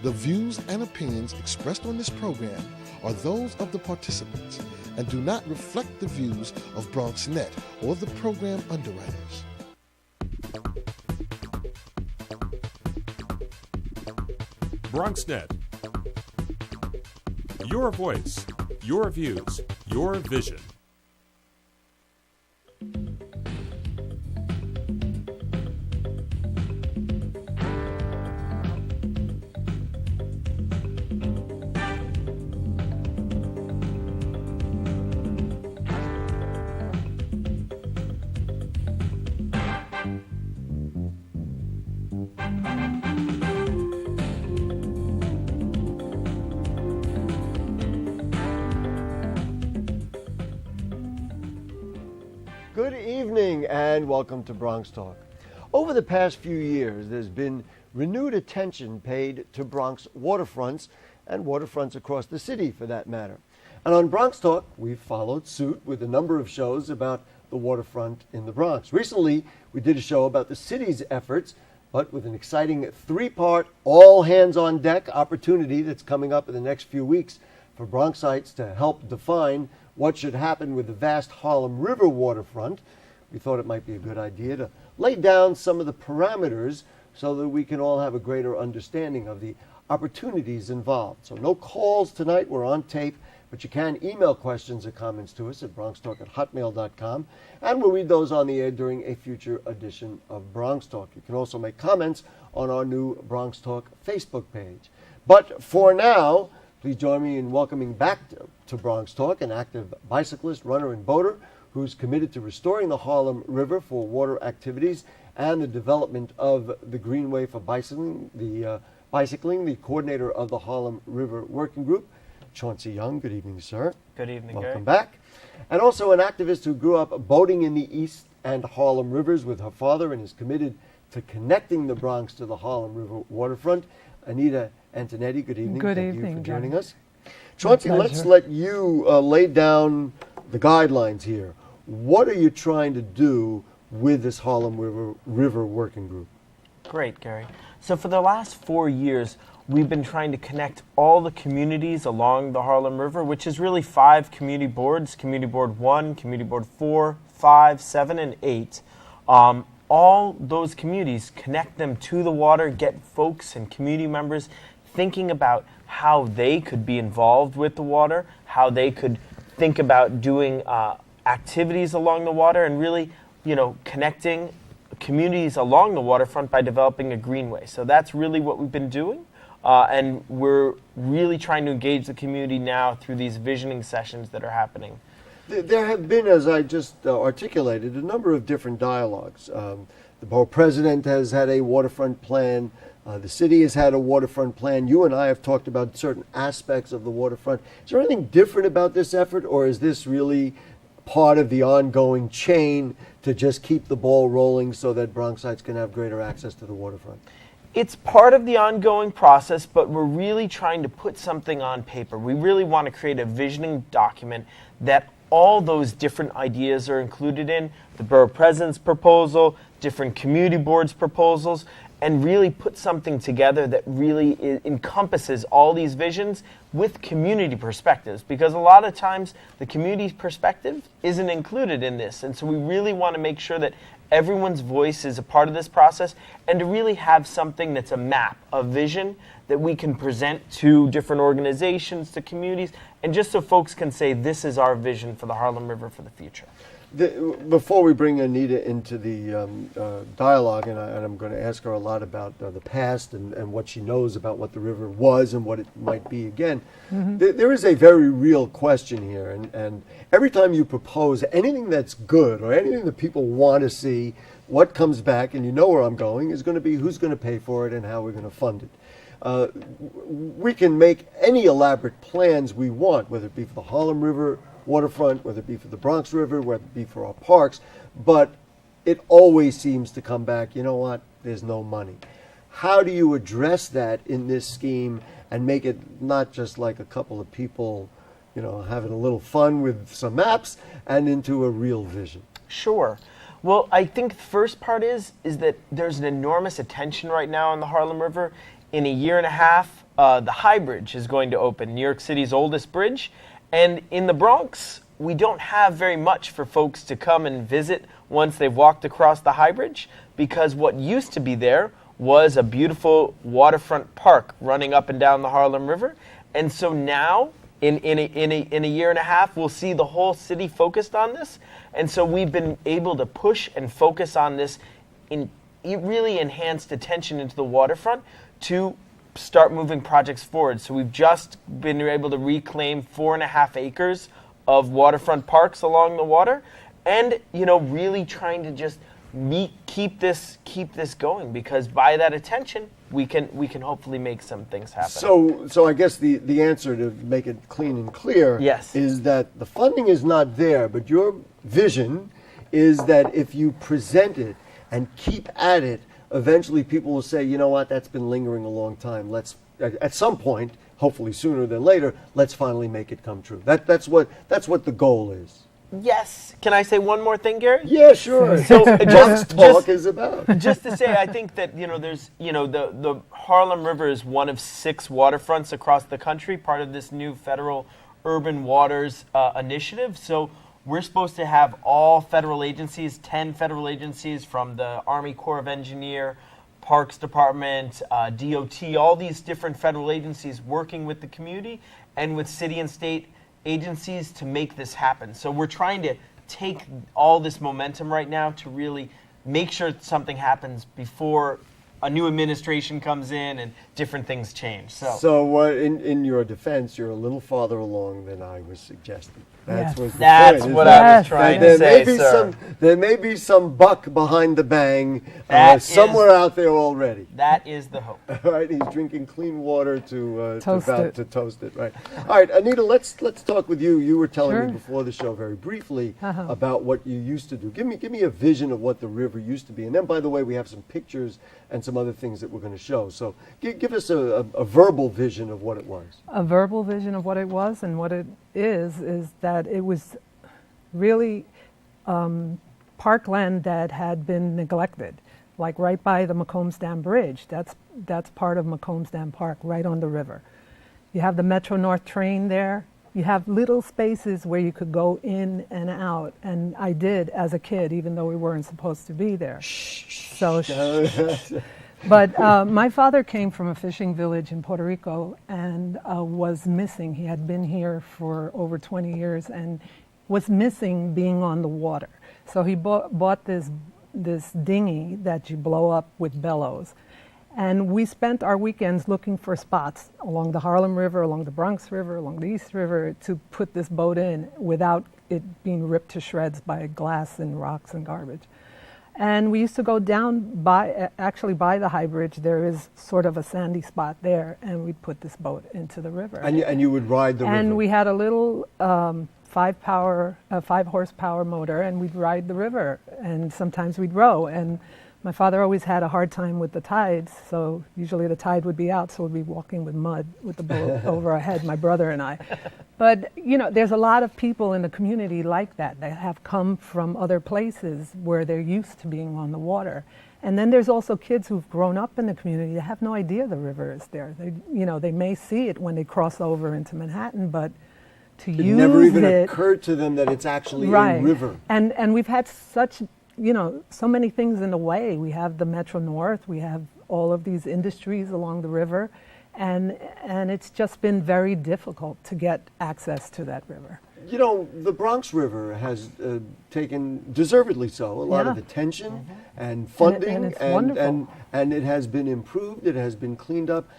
The views and opinions expressed on this program are those of the participants and do not reflect the views of BronxNet or the program underwriters. BronxNet. Your voice, your views, your vision. Good evening and welcome to BronxTalk. Over the past few years, there's been renewed attention paid to Bronx waterfronts and waterfronts across the city for that matter. And on BronxTalk, we've followed suit with a number of shows about the waterfront in the Bronx. Recently, we did a show about the city's efforts, but with an exciting three-part all-hands-on-deck opportunity that's coming up in the next few weeks for Bronxites to help define what should happen with the vast Harlem River Waterfront. We thought it might be a good idea to lay down some of the parameters so that we can all have a greater understanding of the opportunities involved. So no calls tonight, we're on tape, but you can email questions or comments to us at bronxtalk@hotmail.com, and we'll read those on the air during a future edition of BronxTalk. You can also make comments on our new BronxTalk Facebook page. But for now, please join me in welcoming back to BronxTalk an active bicyclist, runner, and boater who's committed to restoring the Harlem River for water activities and the development of the Greenway for bicycling, the coordinator of the Harlem River Working Group, Chauncey Young. Good evening, sir. Good evening, Welcome Gary. back. And also an activist who grew up boating in the East and Harlem Rivers with her father and is committed to connecting the Bronx to the Harlem River waterfront, Anita Antonetti. Good evening. Good Thank evening, you for joining Gary. us. Chauncey, let's let you lay down the guidelines here. What are you trying to do with this Harlem River Working Group? Great, Gary. So for the last 4 years, we've been trying to connect all the communities along the Harlem River, which is really 5 community boards, Community Board 1, Community Board 4, 5, 7, and 8. All those communities, connect them to the water, get folks and community members thinking about how they could be involved with the water, how they could think about doing activities along the water, and really, connecting communities along the waterfront by developing a greenway. So that's really what we've been doing, and we're really trying to engage the community now through these visioning sessions that are happening. There have been, as I just articulated, a number of different dialogues. The borough president has had a waterfront plan. The city has had a waterfront plan. You and I have talked about certain aspects of the waterfront. Is there anything different about this effort, or is this really part of the ongoing chain to just keep the ball rolling so that Bronxites can have greater access to the waterfront? It's part of the ongoing process, but we're really trying to put something on paper. We really want to create a visioning document that all those different ideas are included in, the borough president's proposal, different community boards' proposals, and really put something together that really encompasses all these visions with community perspectives, because a lot of times the community perspective isn't included in this. And so we really want to make sure that everyone's voice is a part of this process, and to really have something that's a map, a vision that we can present to different organizations, to communities, and just so folks can say, this is our vision for the Harlem River for the future. Before we bring Anita into the dialogue, and I'm going to ask her a lot about the past and what she knows about what the river was and what it might be again, there is a very real question here. And every time you propose anything that's good or anything that people want to see, what comes back, and you know where I'm going, is going to be who's going to pay for it and how we're going to fund it. We can make any elaborate plans we want, whether it be for the Harlem River waterfront, whether it be for the Bronx River, whether it be for our parks, but it always seems to come back, you know what, there's no money. How do you address that in this scheme and make it not just like a couple of people, having a little fun with some maps and into a real vision? Sure. Well, I think the first part is that there's an enormous attention right now on the Harlem River. in a year and a half, the High Bridge is going to open, New York City's oldest bridge. And in the Bronx, we don't have very much for folks to come and visit once they've walked across the High Bridge, because what used to be there was a beautiful waterfront park running up and down the Harlem River. And so now, in a year and a half, we'll see the whole city focused on this. And so we've been able to push and focus on this in really enhanced attention into the waterfront to start moving projects forward. So we've just been able to reclaim 4.5 acres of waterfront parks along the water, and really trying to just keep this going, because by that attention we can hopefully make some things happen. So I guess the answer, to make it clean and clear, yes, is that the funding is not there, but your vision is that if you present it and keep at it, eventually people will say, you know what, that's been lingering a long time. Let's, at some point, hopefully sooner than later, let's finally make it come true. That's what the goal is. Yes. Can I say one more thing, Gary? Yeah, sure. So BronxTalk is about. Just to say, I think that there's the Harlem River is one of 6 waterfronts across the country, part of this new federal urban waters initiative. So we're supposed to have all federal agencies, 10 federal agencies, from the Army Corps of Engineer, Parks Department, DOT, all these different federal agencies working with the community and with city and state agencies to make this happen. So we're trying to take all this momentum right now to really make sure something happens before a new administration comes in and different things change. So in your defense, you're a little farther along than I was suggesting. That's what I was trying to say, sir. There may be some buck behind the bang somewhere out there already. That is the hope. All right, he's drinking clean water to toast it. Right. All right, Anita, let's talk with you. You were telling me before the show very briefly about what you used to do. Give me a vision of what the river used to be, and then, by the way, we have some pictures and some other things that we're going to show. So give us a verbal vision of what it was. A verbal vision of what it was and what it is that it was really parkland that had been neglected, like right by the McCombs Dam Bridge. That's part of McCombs Dam Park, right on the river. You have the Metro North train there. You have little spaces where you could go in and out, and I did as a kid, even though we weren't supposed to be there. But my father came from a fishing village in Puerto Rico and was missing. He had been here for over 20 years and was missing being on the water. So he bought this dinghy that you blow up with bellows. And we spent our weekends looking for spots along the Harlem River, along the Bronx River, along the East River to put this boat in without it being ripped to shreds by glass and rocks and garbage. And we used to go down by the High Bridge. There is sort of a sandy spot there, and we'd put this boat into the river. And you would ride the river? And we had a little 5 horsepower motor, and we'd ride the river, and sometimes we'd row. And my father always had a hard time with the tides, so usually the tide would be out, so we'd be walking with mud with the boat over our head, my brother and I. But, there's a lot of people in the community like that have come from other places where they're used to being on the water. And then there's also kids who've grown up in the community that have no idea the river is there. They may see it when they cross over into Manhattan, but to use it... It never even occurred to them that it's actually a river. And we've had such... so many things in the way. We have the Metro North, we have all of these industries along the river, and it's just been very difficult to get access to that river. The Bronx River has taken, deservedly so, a lot of attention and funding, and it's wonderful. And it has been improved, it has been cleaned up.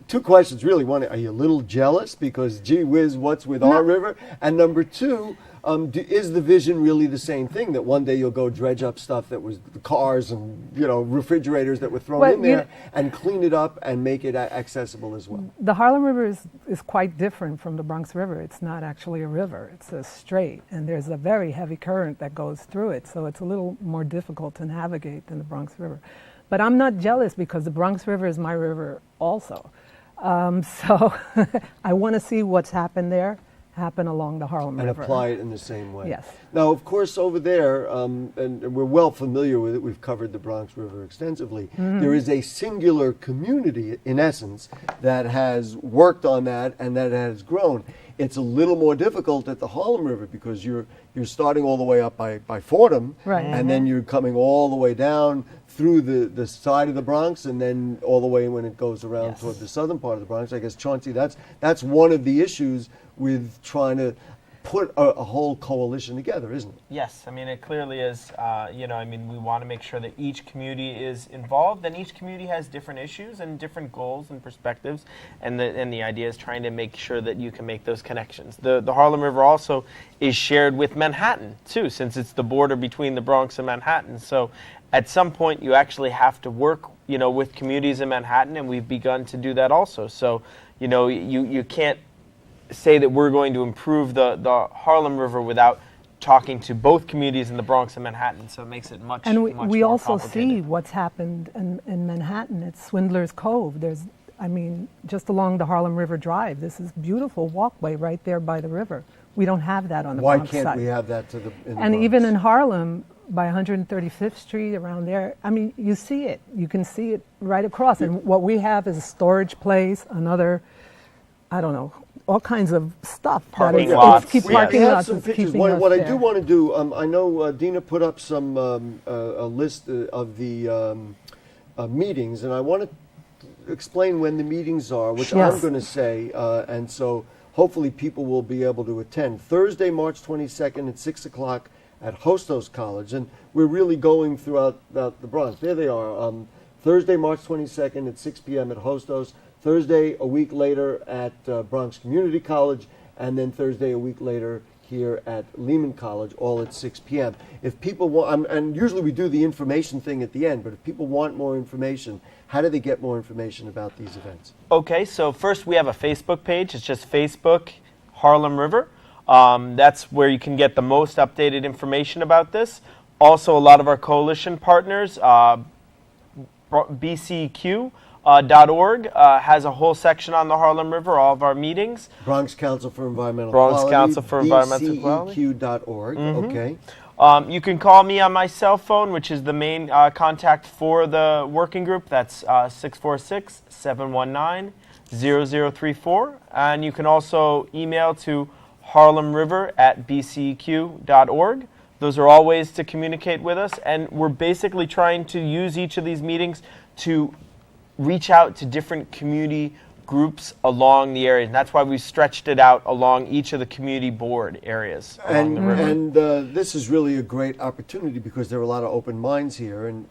Two questions, really. One, are you a little jealous because, gee whiz, what's with our river? And number two, is the vision really the same thing, that one day you'll go dredge up stuff that was the cars and refrigerators that were thrown in there and clean it up and make it accessible as well? The Harlem River is quite different from the Bronx River. It's not actually a river. It's a strait, and there's a very heavy current that goes through it, so it's a little more difficult to navigate than the Bronx River. But I'm not jealous because the Bronx River is my river also. So I want to see what's happened there, happen along the Harlem and River. apply it in the same way. Yes. Now, of course, over there, and we're well familiar with it, we've covered the Bronx River extensively, there is a singular community, in essence, that has worked on that and that has grown. It's a little more difficult at the Harlem River because you're starting all the way up by Fordham, Right. and then you're coming all the way down through the side of the Bronx, and then all the way when it goes around Yes. toward the southern part of the Bronx. I guess, Chauncey, that's one of the issues with trying to put a whole coalition together, isn't it? Yes, I mean, it clearly is. We want to make sure that each community is involved, and each community has different issues and different goals and perspectives, and the idea is trying to make sure that you can make those connections. The Harlem River also is shared with Manhattan, too, since it's the border between the Bronx and Manhattan. So at some point, you actually have to work, with communities in Manhattan, and we've begun to do that also. So, you can't say that we're going to improve the Harlem River without talking to both communities in the Bronx and Manhattan, so it makes it much And much we more also see complicated. what's happened in Manhattan. It's Swindler's Cove. Just along the Harlem River Drive, this is beautiful walkway right there by the river. We don't have that on the Why Bronx can't side. we have that in the And Bronx? even in Harlem, by 135th Street, around there, you see it. You can see it right across. And what we have is a storage place, another, all kinds of stuff. Parking that lots, keep yes. parking We have lots some is pictures. keeping What us I there. do want to do, I know Dina put up some a list of the meetings, and I want to explain when the meetings are, which I'm Yes. going to say, and so hopefully people will be able to attend. Thursday, March 22nd at 6 o'clock at Hostos College, and we're really going throughout the Bronx. There they are. Thursday, March 22nd at 6 p.m. at Hostos. Thursday, a week later at Bronx Community College, and then Thursday, a week later here at Lehman College, all at 6 p.m. If people want, and usually we do the information thing at the end, but if people want more information, how do they get more information about these events? Okay, so first we have a Facebook page. It's just Facebook Harlem River. That's where you can get the most updated information about this. Also, a lot of our coalition partners, BCQ.org has a whole section on the Harlem River, all of our meetings. Bronx Council for Environmental Bronx Quality. Council for Environmental Equality. BCEQ.org, okay. You can call me on my cell phone, which is the main contact for the working group. That's 646-719-0034. And you can also email to harlemriver@bceq.org. Those are all ways to communicate with us. And we're basically trying to use each of these meetings to reach out to different community groups along the area. And that's why we stretched it out along each of the community board areas along the river. And this is really a great opportunity because there are a lot of open minds here, and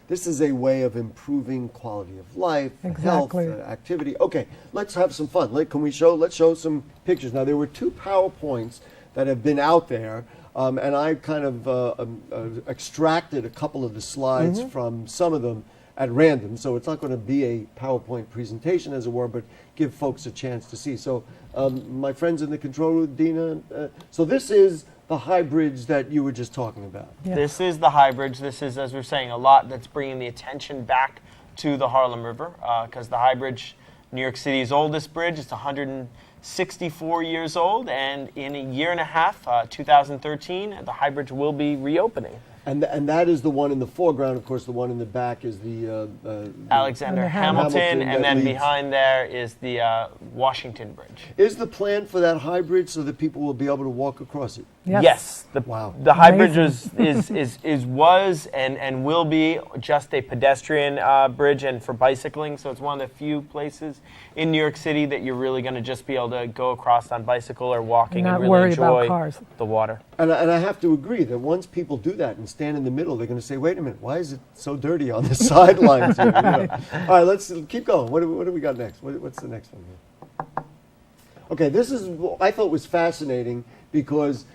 this is a way of improving quality of life, Exactly. health, activity. Okay, let's have some fun. Let's show some pictures. Now, there were two PowerPoints that have been out there, and I kind of extracted a couple of the slides from some of them at random, so it's not going to be a PowerPoint presentation, as it were, but give folks a chance to see. So, my friends in the control room, Dina, so this is the high bridge that you were just talking about. Yeah. This is the high bridge. This is, as we're saying, a lot that's bringing the attention back to the Harlem River, because the high bridge, New York City's oldest bridge, it's 164 years old, and in a year and a half, 2013, the high bridge will be reopening. And that is the one in the foreground. Of course, the one in the back is the Alexander And the Hamilton, Hamilton that and then leads- behind there is the Washington Bridge. Is the plan for that high bridge so that people will be able to walk across it? Yes. Wow. The high bridge Amazing. was and will be just a pedestrian bridge and for bicycling. So it's one of the few places in New York City that you're really going to just be able to go across on bicycle or walking Not and really worry about enjoy cars. the water. And I have to agree that once people do that and stand in the middle, they're going to say, wait a minute, why is it so dirty on the sidelines here? All right, let's keep going. What do we got next? What's the next one here? Okay, this is what I thought was fascinating because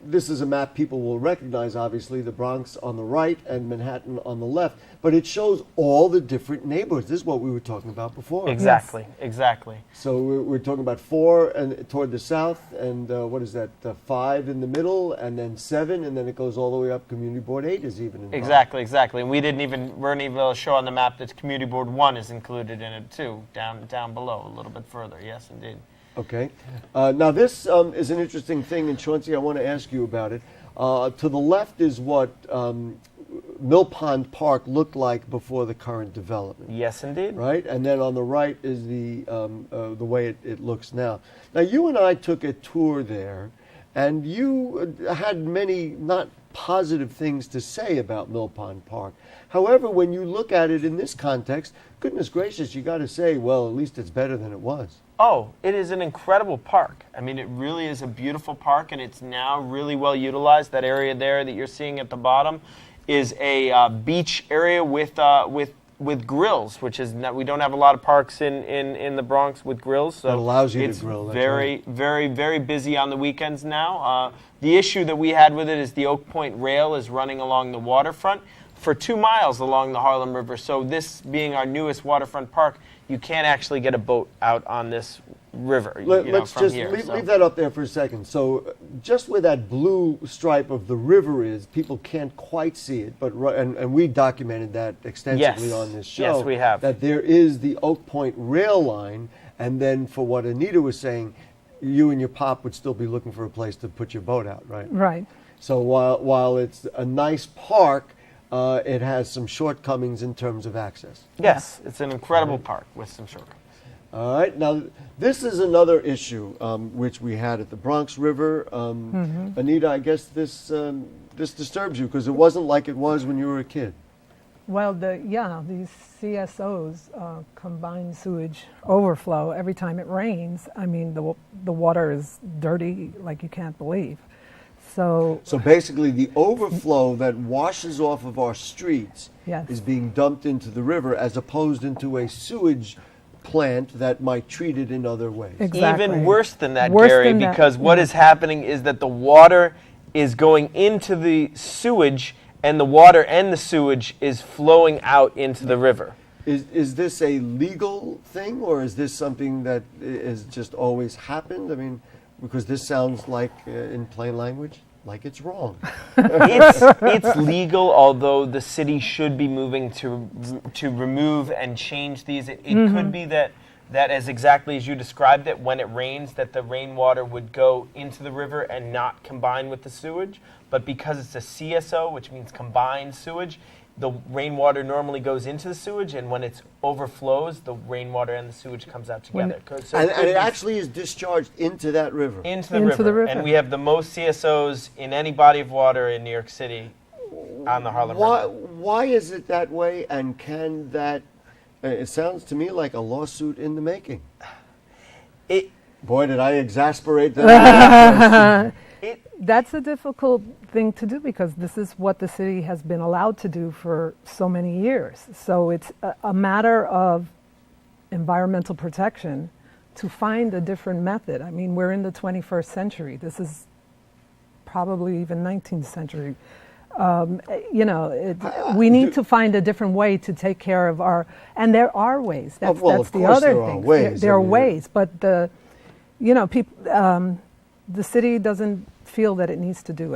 this is a map people will recognize, obviously, the Bronx on the right and Manhattan on the left, but it shows all the different neighborhoods. This is what we were talking about before. Exactly. So we're talking about 4 and toward the south, and what is that? 5 in the middle, and then 7, and then it goes all the way up. Community Board 8 is even involved. Exactly. And we weren't even able to show on the map that Community Board 1 is included in it too, down below a little bit further. Yes, indeed. Okay. Now this is an interesting thing, and Chauncey, I want to ask you about it. To the left is what Mill Pond Park looked like before the current development. Yes, indeed. Right, and then on the right is the way it looks now. Now you and I took a tour there, and you had many not positive things to say about Mill Pond Park. However, when you look at it in this context, goodness gracious, you got to say, well, at least it's better than it was. Oh, it is an incredible park. I mean, it really is a beautiful park, and it's now really well utilized. That area there that you're seeing at the bottom is a beach area with grills, which is we don't have a lot of parks in the Bronx with grills. So that allows you it's to grill. That's very, right. very, very busy on the weekends now. The issue that we had with it is the Oak Point Rail is running along the waterfront for 2 miles along the Harlem River. So this being our newest waterfront park, you can't actually get a boat out on this river. Let's from just here, leave that up there for a second. So just where that blue stripe of the river is, people can't quite see it, but and we documented that extensively Yes. on this show. Yes, we have. That there is the Oak Point rail line, and then for what Anita was saying, you and your pop would still be looking for a place to put your boat out, right? Right. So while it's a nice park, it has some shortcomings in terms of access. Yes, it's an incredible park with some shortcuts. All right. Now, this is another issue which we had at the Bronx River. Anita, I guess this disturbs you because it wasn't like it was when you were a kid. Well, these CSOs, combined sewage overflow, every time it rains, I mean, the water is dirty like you can't believe. So basically the overflow that washes off of our streets Yes. is being dumped into the river as opposed into a sewage plant that might treat it in other ways. Exactly. Even worse than that, Worse Gary, than that, because what yeah. is happening is that the water is going into the sewage, and the water and the sewage is flowing out into the river. Is this a legal thing, or is this something that has just always happened? I mean, because this sounds like, in plain language, like it's wrong. It's legal, although the city should be moving to remove and change these. It could be that as exactly as you described it, when it rains, that the rainwater would go into the river and not combine with the sewage. But because it's a CSO, which means combined sewage, the rainwater normally goes into the sewage, and when it overflows, the rainwater and the sewage comes out together. So and it actually is discharged into that river. Into the river. And we have the most CSOs in any body of water in New York City on the Harlem River. Why is it that way, and can that... it sounds to me like a lawsuit in the making. Boy, did I exasperate that. That's a difficult thing to do because this is what the city has been allowed to do for so many years. So it's a matter of environmental protection to find a different method. I mean, we're in the 21st century. This is probably even 19th century. We need to find a different way to take care of our, and there are ways. That's the other thing. There are ways, but the city doesn't feel that it needs to do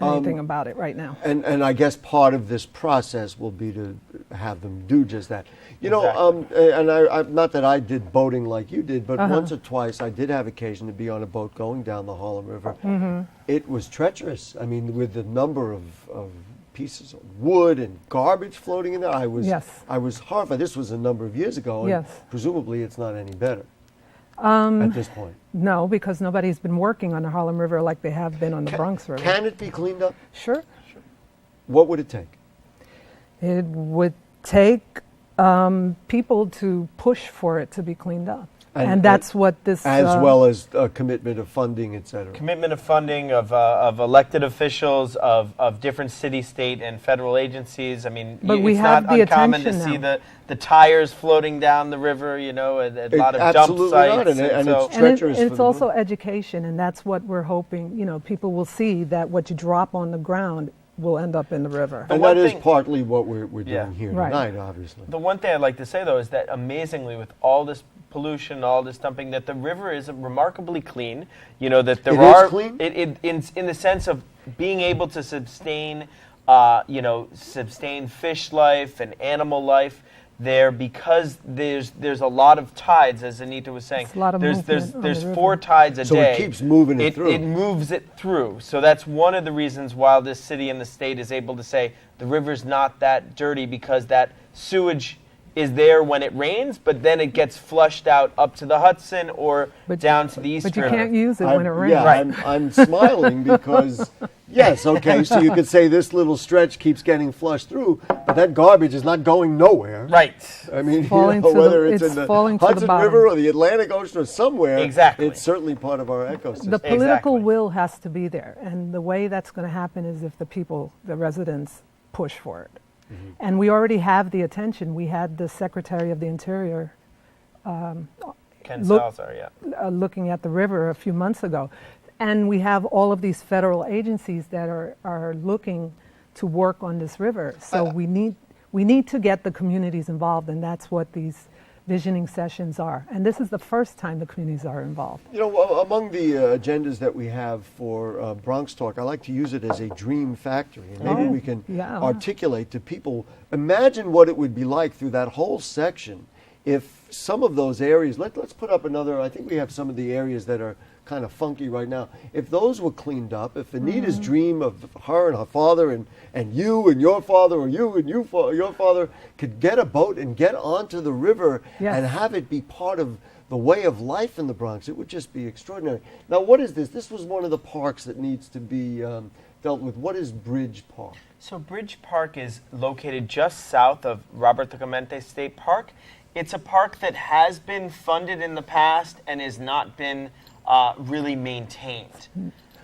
anything about it right now. And I guess part of this process will be to have them do just that. And I not that I did boating like you did, but once or twice I did have occasion to be on a boat going down the Harlem River. Mm-hmm. It was treacherous. I mean, with the number of pieces of wood and garbage floating in there, I was horrified. This was a number of years ago, and presumably it's not any better at this point. No, because nobody's been working on the Harlem River like they have been on the Bronx River. Can it be cleaned up? Sure. What would it take? It would take people to push for it to be cleaned up. And that's what this... As well as a commitment of funding, et cetera. Commitment of funding of elected officials, of different city, state, and federal agencies. I mean, it's not uncommon to see the tires floating down the river, a lot of dump sites. And it's treacherous. And it's also education, and that's what we're hoping, people will see that what you drop on the ground will end up in the river. And that is partly what we're doing here tonight, obviously. The one thing I'd like to say, though, is that amazingly, with all this pollution, all this dumping, that the river is remarkably clean. That there is clean? In the sense of being able to sustain fish life and animal life. there because there's a lot of tides, as Anita was saying. It's a lot of movement on there's the river. 4 tides a So day. it keeps moving it through. It moves it through. So that's one of the reasons why this city and the state is able to say the river's not that dirty, because that sewage is there when it rains, but then it gets flushed out up to the Hudson or down to the East But you River. can't use it when it rains. Yeah, Right. I'm smiling because, yes, okay, so you could say this little stretch keeps getting flushed through, but that garbage is not going nowhere. Right. I mean, Falling to the- whether it's in it's the falling to the Hudson bottom. River or the Atlantic Ocean or somewhere, Exactly. it's certainly part of our ecosystem. The political Exactly. will has to be there, and the way that's going to happen is if the people, the residents, push for it. And we already have the attention. We had the Secretary of the Interior Ken Look- Salazar, yeah. looking at the river a few months ago. And we have all of these federal agencies that are looking to work on this river. So we need to get the communities involved, and that's what these visioning sessions are. And this is the first time the communities are involved. You know, among the agendas that we have for BronxTalk, I like to use it as a dream factory. And maybe we can articulate to people, imagine what it would be like through that whole section if some of those areas, let's put up another, I think we have some of the areas that are kind of funky right now. If those were cleaned up, if Anita's dream of her and her father and you and your father, or you and your father could get a boat and get onto the river and have it be part of the way of life in the Bronx, it would just be extraordinary. Now, what is this? This was one of the parks that needs to be dealt with. What is Bridge Park? So Bridge Park is located just south of Roberto Clemente State Park. It's a park that has been funded in the past and has not been really maintained.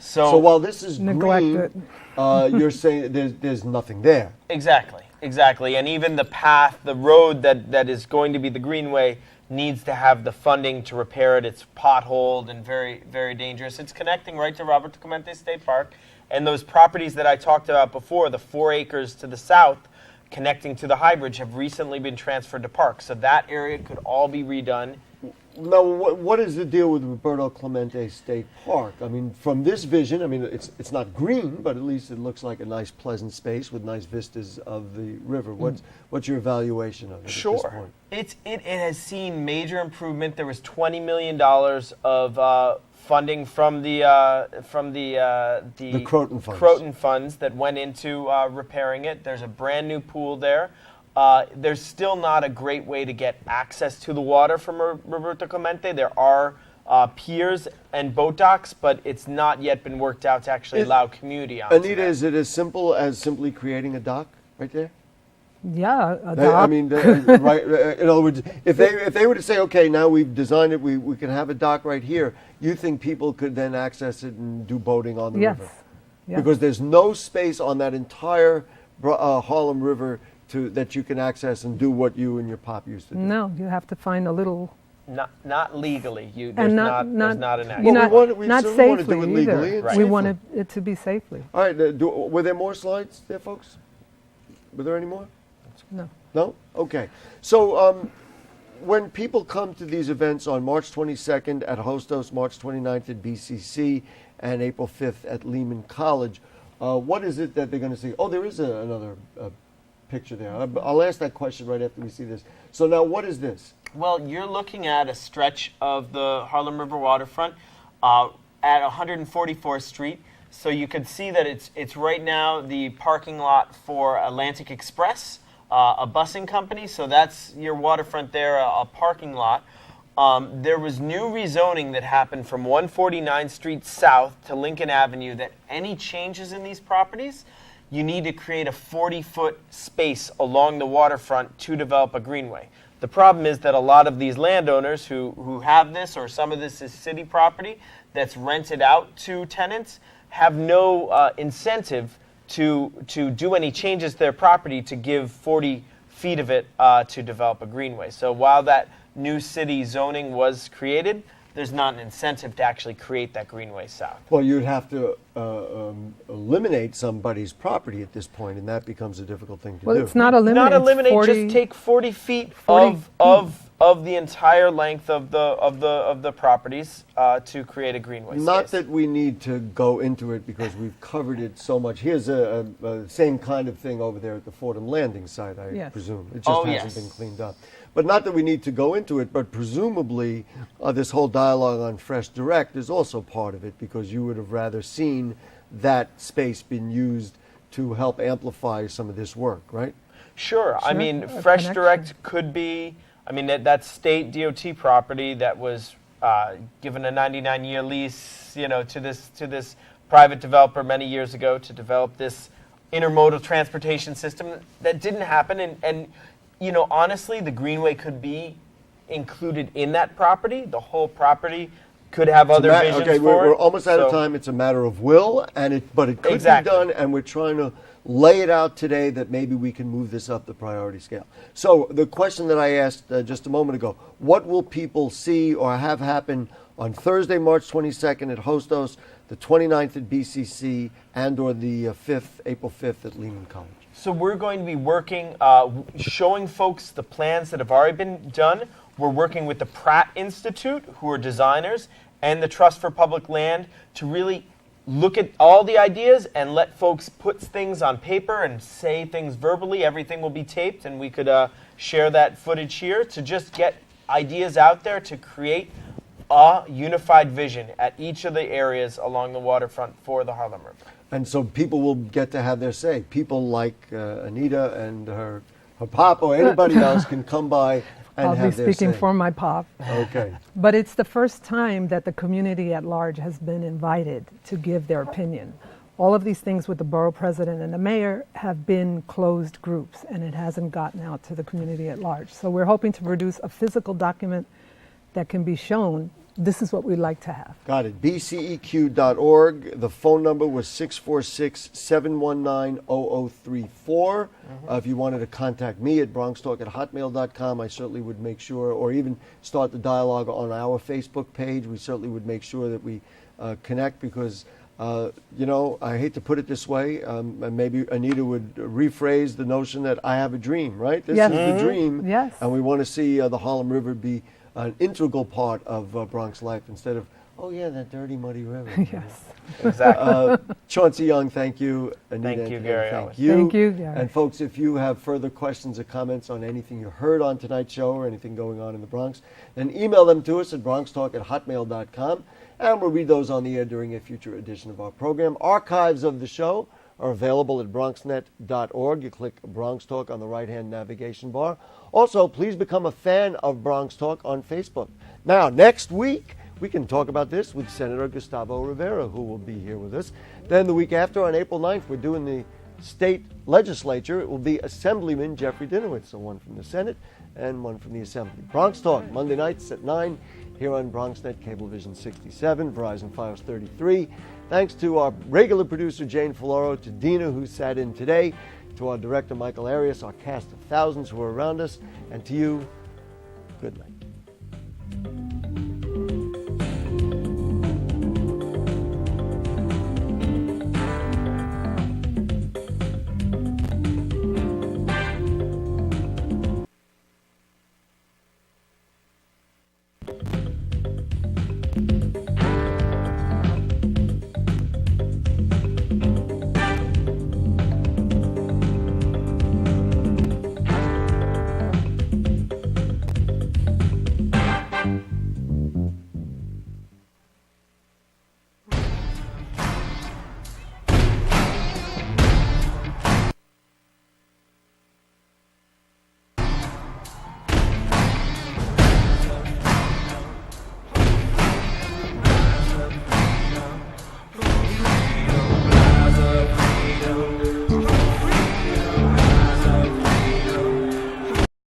So while this is Neglected. green, you're saying there's nothing there. Exactly. And even the path, the road that is going to be the greenway needs to have the funding to repair it. It's potholed and very, very dangerous. It's connecting right to Roberto Clemente State Park. And those properties that I talked about before, the 4 acres to the south, connecting to the High Bridge, have recently been transferred to parks. So that area could all be redone. Now, what is the deal with Roberto Clemente State Park? I mean, from this vision, I mean, it's not green, but at least it looks like a nice, pleasant space with nice vistas of the river. What's your evaluation of it at this point? It has seen major improvement. There was $20 million of funding from the Croton funds that went into repairing it. There's a brand new pool there. There's still not a great way to get access to the water from Roberto Clemente. There are piers and boat docks, but it's not yet been worked out to actually allow community on. Anita, is it as simple as simply creating a dock right there? Yeah, a dock. I mean, right. In other words, if they were to say, okay, now we've designed it, we can have a dock right here. You think people could then access it and do boating on the river? Yes. Because there's no space on that entire Harlem River that you can access and do what you and your pop used to do. No, you have to find a little. Not legally. There's And not an You're access. we not certainly want to safely do it legally either. and We safely. wanted it to be safely. All right. Were there more slides there, folks? Were there any more? No. No? Okay. So when people come to these events on March 22nd at Hostos, March 29th at BCC, and April 5th at Lehman College, what is it that they're going to see? Oh, there is another picture there. I'll ask that question right after we see this. So now what is this? Well, you're looking at a stretch of the Harlem River Waterfront at 144th Street. So you could see that it's right now the parking lot for Atlantic Express, a busing company. So that's your waterfront there, a parking lot. There was new rezoning that happened from 149th Street South to Lincoln Avenue that any changes in these properties, you need to create a 40-foot space along the waterfront to develop a greenway. The problem is that a lot of these landowners who have this, or some of this is city property that's rented out to tenants, have no incentive to do any changes to their property to give 40 feet of it to develop a greenway. So while that new city zoning was created, there's not an incentive to actually create that greenway south. Well, you'd have to eliminate somebody's property at this point, and that becomes a difficult thing to do. Well, it's not eliminate. Not eliminate, just take 40 feet of of the entire length of the properties to create a greenway Not space. that we need to go into it because we've covered it so much. Here's a same kind of thing over there at the Fordham Landing site, I Yes. presume. It just hasn't been cleaned up. But not that we need to go into it, but presumably this whole dialogue on Fresh Direct is also part of it, because you would have rather seen that space being used to help amplify some of this work, right? Sure. I mean, A Fresh connection. Direct could be, I mean, that state DOT property that was given a 99-year lease, to this private developer many years ago to develop this intermodal transportation system. That didn't happen, and honestly, the greenway could be included in that property. The whole property could have other visions okay, for we're it. almost out of So- time. It's a matter of will, but it could Exactly. be done, and we're trying to lay it out today that maybe we can move this up the priority scale. So the question that I asked just a moment ago, what will people see or have happen on Thursday, March 22nd at Hostos, the 29th at BCC, and or the April 5th at Lehman College? So we're going to be working, showing folks the plans that have already been done. We're working with the Pratt Institute, who are designers, and the Trust for Public Land to really look at all the ideas and let folks put things on paper and say things verbally. Everything will be taped, and we could share that footage here to just get ideas out there to create a unified vision at each of the areas along the waterfront for the Harlem River. And so people will get to have their say. People like Anita and her pop or anybody else can come by and I'll be have their speaking say. for my pop. Okay. But it's the first time that the community at large has been invited to give their opinion. All of these things with the borough president and the mayor have been closed groups, and it hasn't gotten out to the community at large. So we're hoping to produce a physical document that can be shown. This is what we'd like to have. Got it. bceq.org. The phone number was 646-719-0034. If you wanted to contact me at BronxTalk@hotmail.com, I certainly would make sure, or even start the dialogue on our Facebook page, we certainly would make sure that we connect, because, I hate to put it this way, and maybe Anita would rephrase the notion that I have a dream, right? This Yes. is the dream. Yes. And we want to see the Harlem River be an integral part of Bronx life instead of, oh yeah, that dirty, muddy river. Yes. Exactly. Chauncey Young, thank you. Anita, Thank you, and Gary. Thank you. Thank you, Gary. And folks, if you have further questions or comments on anything you heard on tonight's show or anything going on in the Bronx, then email them to us at BronxTalk@hotmail.com, and we'll read those on the air during a future edition of our program. Archives of the show are available at bronxnet.org. You click Bronx Talk on the right-hand navigation bar. Also, please become a fan of Bronx Talk on Facebook. Now, next week, we can talk about this with Senator Gustavo Rivera, who will be here with us. Then the week after, on April 9th, we're doing the state legislature. It will be Assemblyman Jeffrey Dinowitz, so one from the Senate and one from the Assembly. Bronx Talk, Monday nights at 9 here on BronxNet, Cablevision 67, Verizon Fios 33. Thanks to our regular producer, Jane Folloro, to Dina, who sat in today, to our director, Michael Arias, our cast of thousands who are around us, and to you, good night.